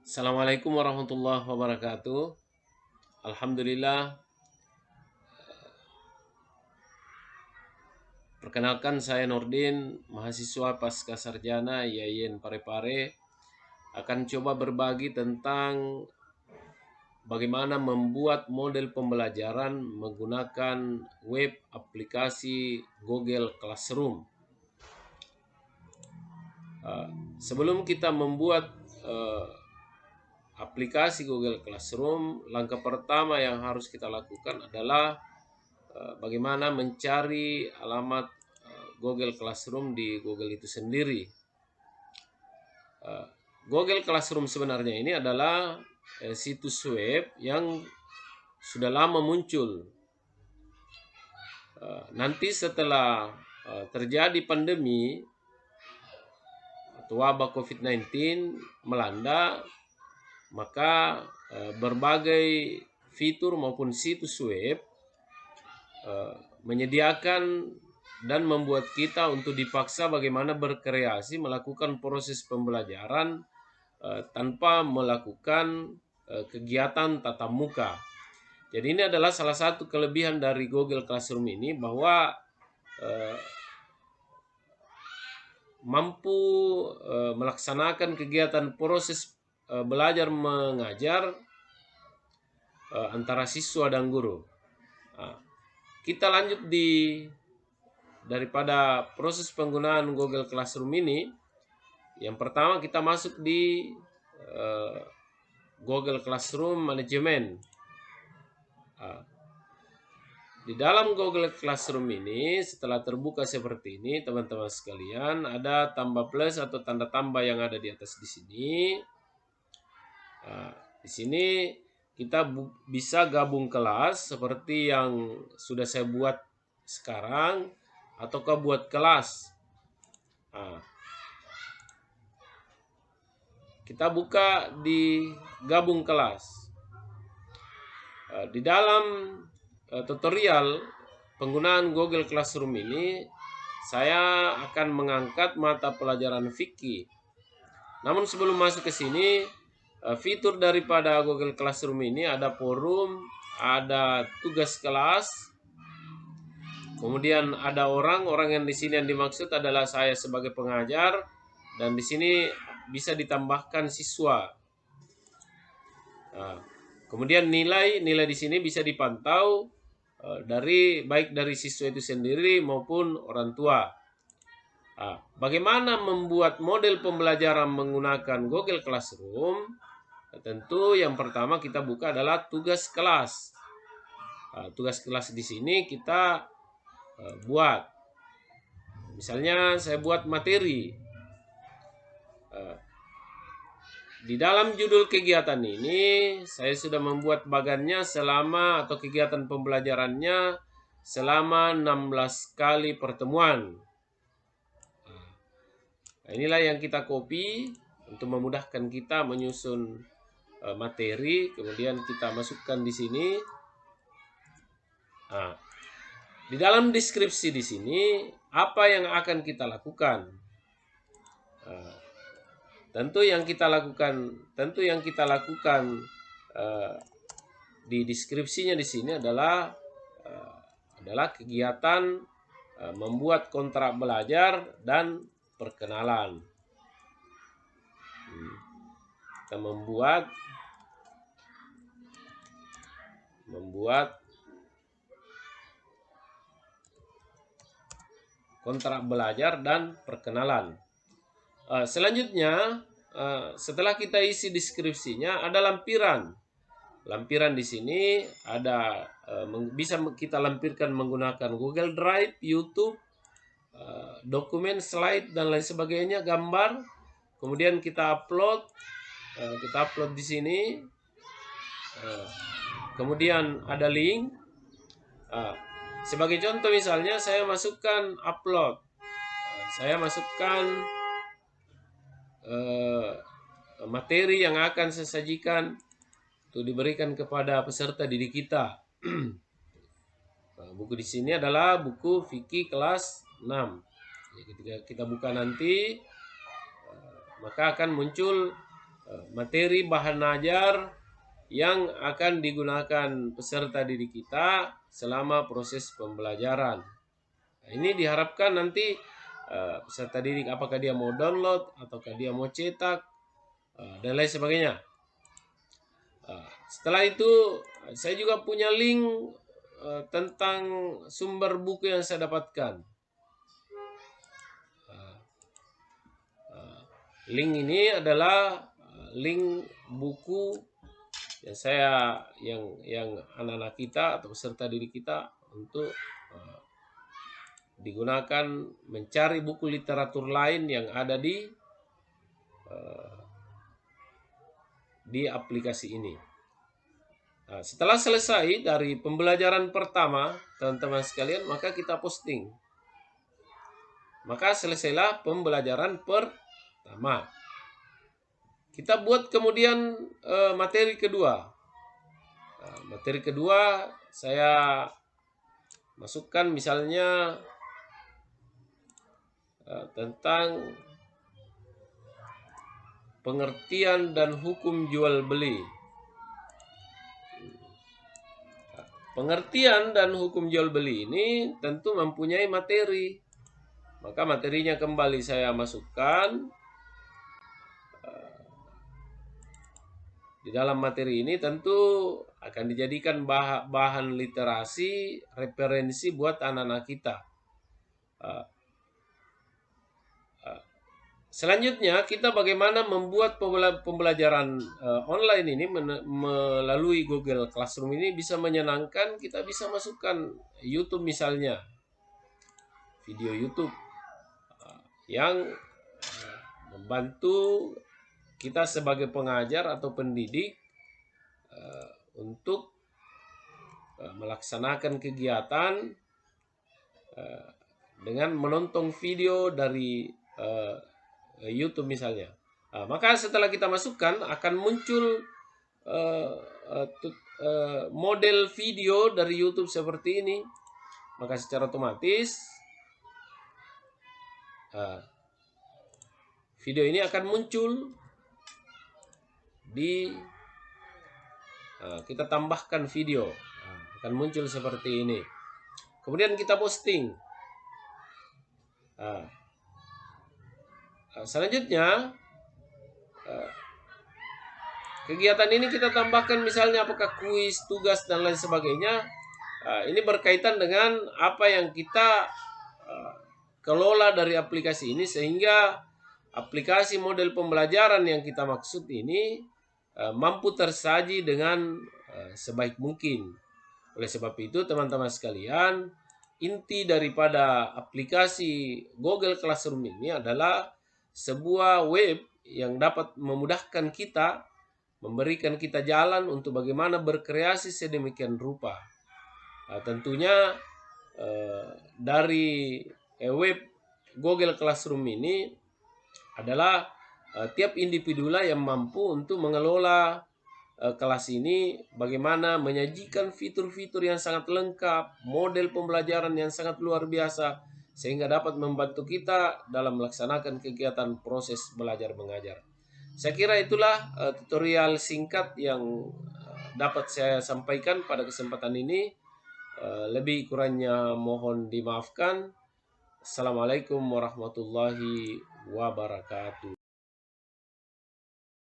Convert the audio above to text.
Assalamualaikum warahmatullahi wabarakatuh. Alhamdulillah. Perkenalkan, saya Nordin, mahasiswa pasca sarjana IAIN Parepare. Akan coba berbagi tentang bagaimana membuat model pembelajaran menggunakan web aplikasi Google Classroom. Sebelum kita membuat aplikasi Google Classroom, langkah pertama yang harus kita lakukan adalah bagaimana mencari alamat Google Classroom di Google itu sendiri. Google Classroom sebenarnya ini adalah situs web yang sudah lama muncul. Nanti setelah terjadi pandemi atau wabah COVID-19 melanda, maka berbagai fitur maupun situs web menyediakan dan membuat kita untuk dipaksa bagaimana berkreasi melakukan proses pembelajaran tanpa melakukan kegiatan tatap muka. Jadi ini adalah salah satu kelebihan dari Google Classroom ini, bahwa mampu melaksanakan kegiatan proses belajar mengajar antara siswa dan guru. Kita lanjut daripada proses penggunaan Google Classroom ini. Yang pertama, kita masuk di Google Classroom Management. Di dalam Google Classroom ini, setelah terbuka seperti ini, teman-teman sekalian, ada tambah plus atau tanda tambah yang ada di atas di sini. Di sini kita bisa gabung kelas seperti yang sudah saya buat sekarang, ataukah buat kelas. Kita buka di gabung kelas. Di dalam tutorial penggunaan Google Classroom ini, saya akan mengangkat mata pelajaran fikih. Namun sebelum masuk ke sini, fitur daripada Google Classroom ini ada forum, ada tugas kelas, kemudian ada orang yang di sini yang dimaksud adalah saya sebagai pengajar, dan di sini bisa ditambahkan siswa. Kemudian nilai di sini bisa dipantau baik dari siswa itu sendiri maupun orang tua. Bagaimana membuat model pembelajaran menggunakan Google Classroom? Tentu yang pertama kita buka adalah tugas kelas. Tugas kelas di sini kita buat. Misalnya saya buat materi. Di dalam judul kegiatan ini, saya sudah membuat bagannya atau kegiatan pembelajarannya selama 16 kali pertemuan. Inilah yang kita copy untuk memudahkan kita menyusun materi. Kemudian kita masukkan di sini. Di dalam deskripsi di sini, apa yang akan kita lakukan? Tentu yang kita lakukan di deskripsinya di sini adalah kegiatan membuat kontrak belajar dan perkenalan. Kita membuat kontrak belajar dan perkenalan. Selanjutnya, setelah kita isi deskripsinya, ada lampiran. Lampiran di sini ada bisa kita lampirkan menggunakan Google Drive, YouTube, dokumen, slide dan lain sebagainya, gambar. Kemudian kita upload di sini. Kemudian ada link. Sebagai contoh misalnya saya masukkan upload. Saya masukkan materi yang akan saya sajikan untuk diberikan kepada peserta didik kita. Buku di sini adalah buku fikih kelas 6. Ketika kita buka nanti, maka akan muncul materi bahan ajar yang akan digunakan peserta didik kita selama proses pembelajaran. Nah, ini diharapkan nanti peserta didik apakah dia mau download ataukah dia mau cetak dan lain sebagainya. Setelah itu saya juga punya link tentang sumber buku yang saya dapatkan. Link ini adalah link buku yang anak-anak kita atau peserta didik kita untuk digunakan mencari buku literatur lain yang ada di aplikasi ini. Nah, setelah selesai dari pembelajaran pertama, teman-teman sekalian, maka kita posting. Maka selesailah pembelajaran pertama. Kita buat kemudian materi kedua. Nah, materi kedua saya masukkan misalnya tentang pengertian dan hukum jual beli. Pengertian dan hukum jual beli ini tentu mempunyai materi. Maka materinya kembali saya masukkan. Di dalam materi ini tentu akan dijadikan bahan literasi, referensi buat anak-anak kita. Selanjutnya kita bagaimana membuat pembelajaran online ini melalui Google Classroom ini bisa menyenangkan. Kita bisa masukkan YouTube misalnya, video YouTube yang membantu kita sebagai pengajar atau pendidik untuk melaksanakan kegiatan dengan menonton video dari YouTube misalnya. Maka setelah kita masukkan akan muncul model video dari YouTube seperti ini. Maka secara otomatis video ini akan muncul kita tambahkan video, akan muncul seperti ini. Kemudian kita posting. Selanjutnya kegiatan ini kita tambahkan misalnya apakah kuis, tugas dan lain sebagainya. Ini berkaitan dengan apa yang kita kelola dari aplikasi ini, sehingga aplikasi model pembelajaran yang kita maksud ini mampu tersaji dengan sebaik mungkin. Oleh sebab itu teman-teman sekalian, inti daripada aplikasi Google Classroom ini adalah sebuah web yang dapat memudahkan kita, memberikan kita jalan untuk bagaimana berkreasi sedemikian rupa. Tentunya dari web Google Classroom ini adalah tiap individu lah yang mampu untuk mengelola kelas ini, bagaimana menyajikan fitur-fitur yang sangat lengkap, model pembelajaran yang sangat luar biasa, sehingga dapat membantu kita dalam melaksanakan kegiatan proses belajar mengajar. Saya kira itulah tutorial singkat yang dapat saya sampaikan pada kesempatan ini. Lebih kurangnya mohon dimaafkan. Assalamualaikum warahmatullahi wabarakatuh.